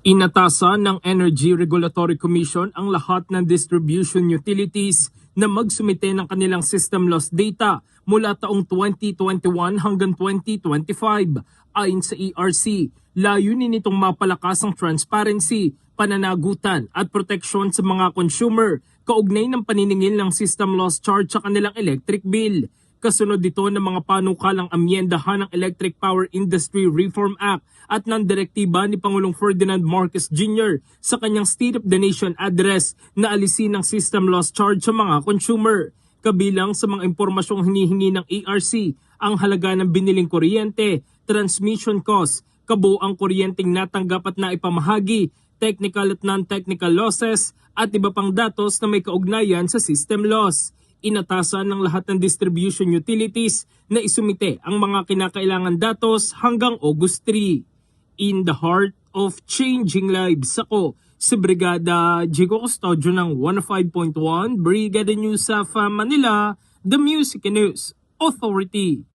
Inatasan ng Energy Regulatory Commission ang lahat ng distribution utilities na magsumite ng kanilang system loss data mula taong 2021 hanggang 2025. Ayon sa ERC, layunin nitong mapalakas ang transparency, pananagutan at proteksyon sa mga consumer kaugnay ng paniningil ng system loss charge sa kanilang electric bill. Kasunod dito ng mga panukalang amyendahan ng Electric Power Industry Reform Act at ng direktiba ni Pangulong Ferdinand Marcos Jr. sa kanyang State of the Nation address na alisin ang system loss charge sa mga consumer. Kabilang sa mga impormasyong hinihingi ng ERC ang halaga ng biniling kuryente, transmission cost, kabuang kuryenteng natanggap at naipamahagi, technical at non-technical losses at iba pang datos na may kaugnayan sa system loss. Inatasan ng lahat ng distribution utilities na isumite ang mga kinakailangan datos hanggang August 3. In the heart of changing lives, ako si Brigada Jigo Custodio ng 105.1 Brigada News of Manila, the Music and News Authority.